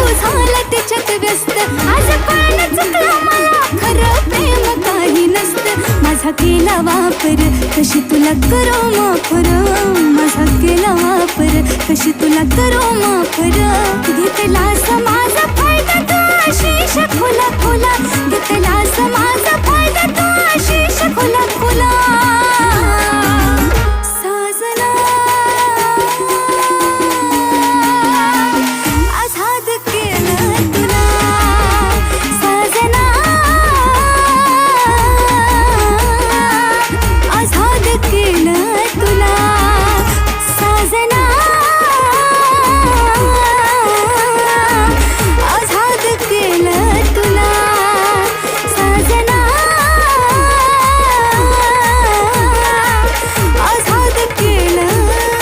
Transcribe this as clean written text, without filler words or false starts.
झाला त्याच्यात व्यस्त. आज कळलं चुकलं मला, खरं प्रेम काही नसतं. माझा केला वापर कशी तुला करू माफ र, माझा केला वापर कशी तुला करू माफ र. घेतला समा